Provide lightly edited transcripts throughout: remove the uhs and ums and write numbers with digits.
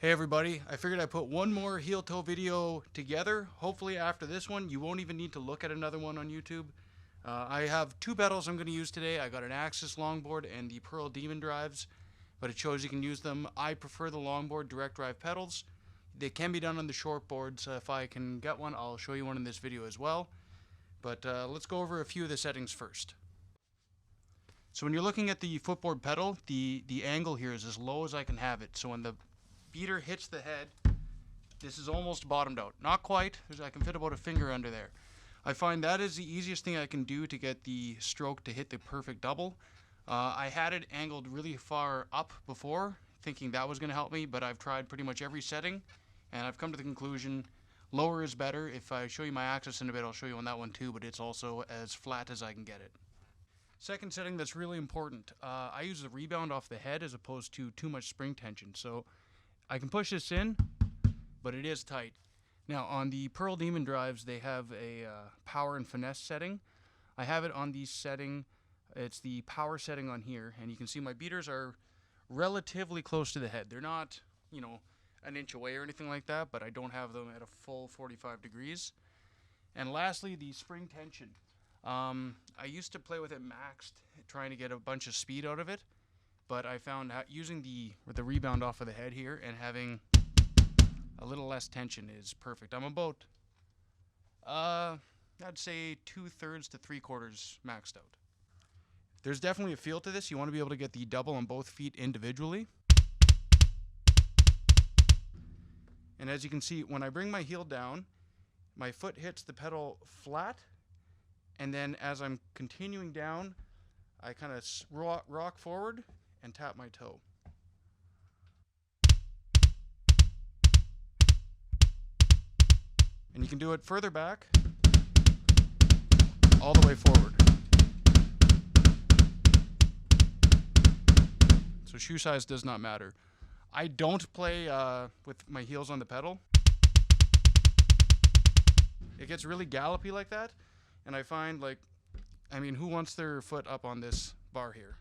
Hey everybody, I figured I'd put one more heel toe video together. Hopefully after this one, you won't even need to look at another one on YouTube. I have two pedals I'm going to use today. I got an Axis longboard and the Pearl Demon drives, but it shows you can use them. I prefer the longboard direct drive pedals. They can be done on the short boards. If I can get one, I'll show you one in this video as well. But let's go over a few of the settings first. So when you're looking at the footboard pedal, the angle here is as low as I can have it. So when the beater hits the head, this is almost bottomed out. Not quite, I can fit about a finger under there. I find that is the easiest thing I can do to get the stroke to hit the perfect double. I had it angled really far up before, thinking that was going to help me, but I've tried pretty much every setting, and I've come to the conclusion lower is better. If I show you my Axis in a bit, I'll show you on that one too, but it's also as flat as I can get it. Second setting that's really important, I use the rebound off the head as opposed to too much spring tension. So I can push this in, but it is tight. Now on the Pearl Demon drives, they have a power and finesse setting. I have it on the setting, it's the power setting on here, and you can see my beaters are relatively close to the head. They're not, an inch away or anything like that, but I don't have them at a full 45 degrees. And lastly, the spring tension. I used to play with it maxed, trying to get a bunch of speed out of it. But I found using the rebound off of the head here and having a little less tension is perfect. I'm about, I'd say 2/3 to 3/4 maxed out. There's definitely a feel to this. You want to be able to get the double on both feet individually. And as you can see, when I bring my heel down, my foot hits the pedal flat. And then as I'm continuing down, I kind of rock forward and tap my toe. And you can do it further back, all the way forward. So shoe size does not matter. I don't play with my heels on the pedal. It gets really gallopy like that, and I find who wants their foot up on this bar here?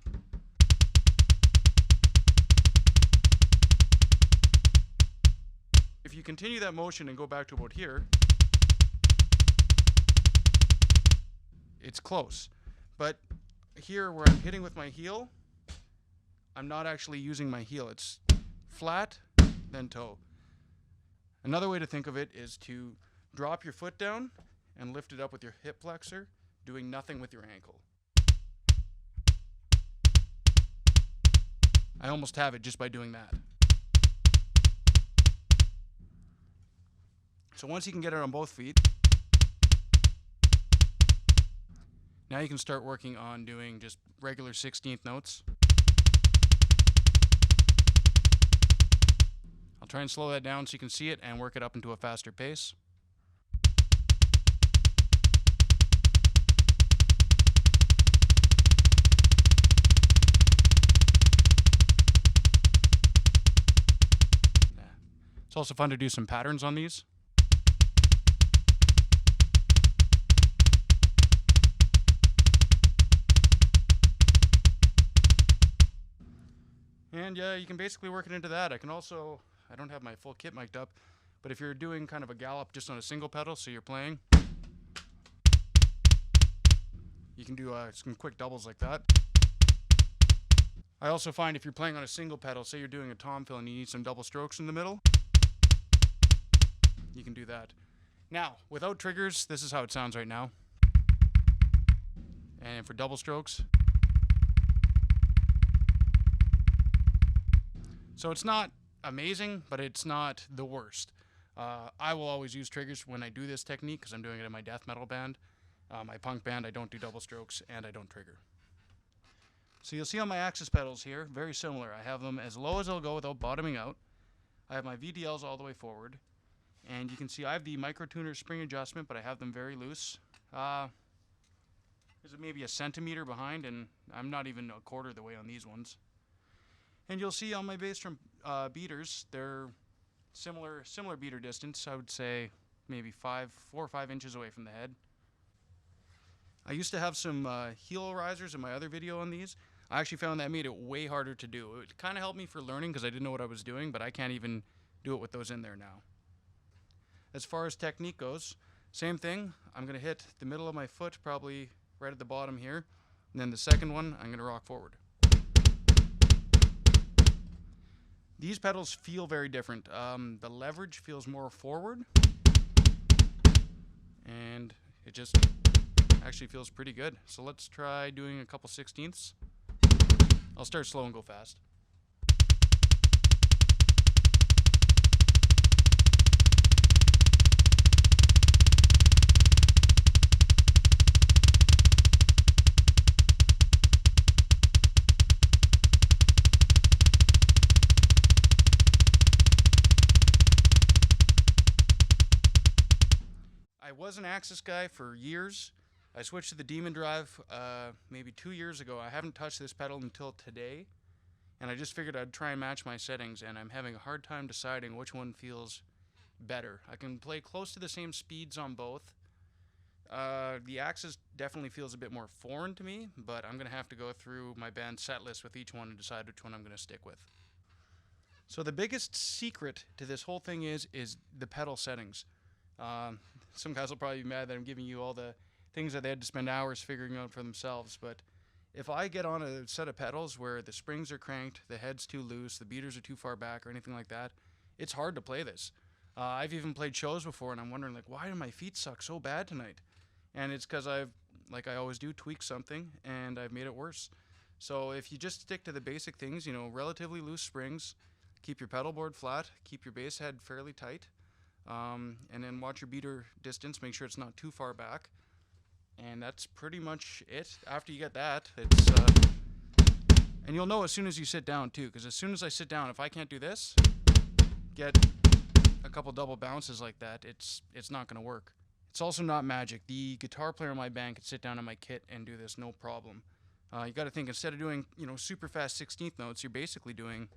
If you continue that motion and go back to about here, it's close. But here where I'm hitting with my heel, I'm not actually using my heel. It's flat, then toe. Another way to think of it is to drop your foot down and lift it up with your hip flexor, doing nothing with your ankle. I almost have it just by doing that. So once you can get it on both feet, now you can start working on doing just regular 16th notes. I'll try and slow that down so you can see it and work it up into a faster pace. It's also fun to do some patterns on these. And yeah, you can basically work it into that. I don't have my full kit mic'd up, but if you're doing kind of a gallop just on a single pedal, so you're playing, you can do some quick doubles like that. I also find if you're playing on a single pedal, say you're doing a tom fill and you need some double strokes in the middle, you can do that. Now, without triggers, this is how it sounds right now. And for double strokes, so it's not amazing, but it's not the worst. I will always use triggers when I do this technique because I'm doing it in my death metal band. My punk band, I don't do double strokes and I don't trigger. So you'll see on my Axis pedals here, very similar. I have them as low as they'll go without bottoming out. I have my VDLs all the way forward. And you can see I have the micro tuner spring adjustment, but I have them very loose. There's maybe a centimeter behind, and I'm not even a quarter the way on these ones. And you'll see on my bass drum beaters, they're similar beater distance. I would say maybe 4 or 5 inches away from the head. I used to have some heel risers in my other video on these. I actually found that made it way harder to do. It kind of helped me for learning because I didn't know what I was doing, but I can't even do it with those in there now. As far as technique goes, same thing. I'm going to hit the middle of my foot, probably right at the bottom here. And then the second one, I'm going to rock forward. These pedals feel very different. The leverage feels more forward. And it just actually feels pretty good. So let's try doing a couple 16ths. I'll start slow and go fast. I was an Axis guy for years. I switched to the Demon Drive maybe 2 years ago. I haven't touched this pedal until today, and I just figured I'd try and match my settings, and I'm having a hard time deciding which one feels better. I can play close to the same speeds on both. The Axis definitely feels a bit more foreign to me, but I'm going to have to go through my band set list with each one and decide which one I'm going to stick with. So the biggest secret to this whole thing is the pedal settings. Some guys will probably be mad that I'm giving you all the things that they had to spend hours figuring out for themselves, but if I get on a set of pedals where the springs are cranked, the head's too loose, the beaters are too far back, or anything like that, it's hard to play this. I've even played shows before, and I'm wondering, like, why do my feet suck so bad tonight? And it's because I've, like I always do, tweaked something, and I've made it worse. So if you just stick to the basic things, you know, relatively loose springs, keep your pedal board flat, keep your bass head fairly tight, and then watch your beater distance, make sure it's not too far back. And that's pretty much it. After you get that, it's and you'll know as soon as you sit down too, because as soon as I sit down, if I can't do this, get a couple double bounces like that, it's not going to work. It's also not magic. The guitar player in my band could sit down on my kit and do this no problem. You got to think, instead of doing, you know, super fast 16th notes, you're basically doing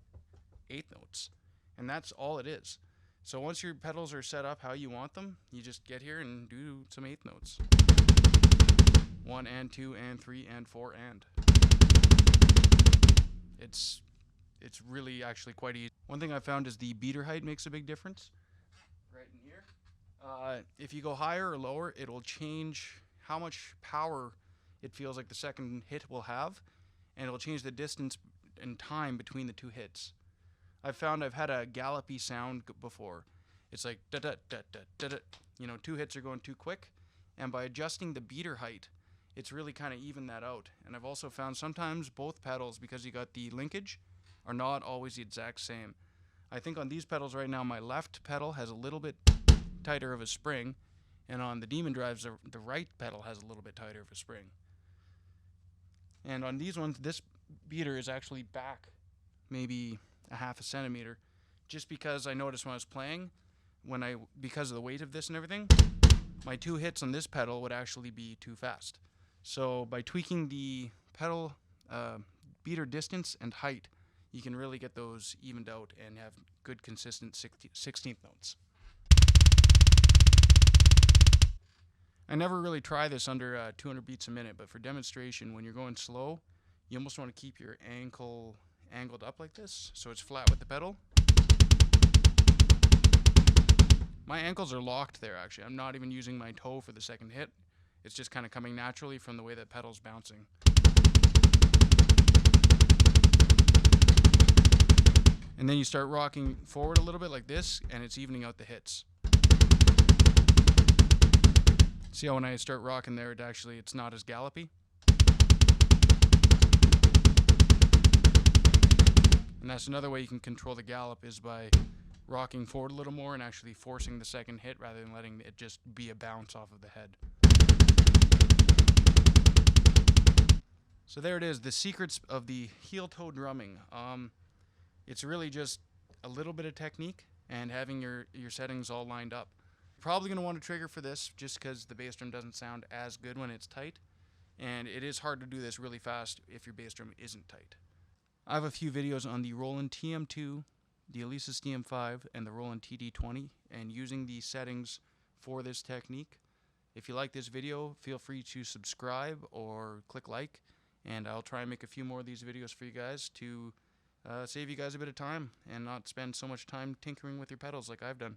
8th notes, and that's all it is. So once your pedals are set up how you want them, you just get here and do some 8th notes. 1 and 2 and 3 and 4 and. It's really actually quite easy. One thing I found is the beater height makes a big difference. Right in here. If you go higher or lower, it'll change how much power it feels like the second hit will have, and it'll change the distance and time between the two hits. I've found I've had a gallopy sound before. It's like da da da da da da. You know, 2 hits are going too quick, and by adjusting the beater height, it's really kind of evened that out. And I've also found sometimes both pedals, because you got the linkage, are not always the exact same. I think on these pedals right now, my left pedal has a little bit tighter of a spring, and on the Demon Drives, the right pedal has a little bit tighter of a spring. And on these ones, this beater is actually back maybe a half a centimeter, just because I noticed when I was playing, because of the weight of this and everything, my 2 hits on this pedal would actually be too fast. So by tweaking the pedal beater distance and height, you can really get those evened out and have good consistent 16th notes. I never really try this under 200 beats a minute, but for demonstration, when you're going slow, you almost want to keep your ankle angled up like this, so it's flat with the pedal. My ankles are locked there, actually. I'm not even using my toe for the second hit. It's just kind of coming naturally from the way that pedal's bouncing. And then you start rocking forward a little bit like this, and it's evening out the hits. See how when I start rocking there, it's not as gallopy? And that's another way you can control the gallop, is by rocking forward a little more and actually forcing the second hit rather than letting it just be a bounce off of the head. So there it is, the secrets of the heel-toe drumming. It's really just a little bit of technique and having your settings all lined up. You're probably going to want a trigger for this just because the bass drum doesn't sound as good when it's tight, and it is hard to do this really fast if your bass drum isn't tight. I have a few videos on the Roland TM2, the Alesis DM5, and the Roland TD20, and using these settings for this technique. If you like this video, feel free to subscribe or click like, and I'll try and make a few more of these videos for you guys to save you guys a bit of time and not spend so much time tinkering with your pedals like I've done.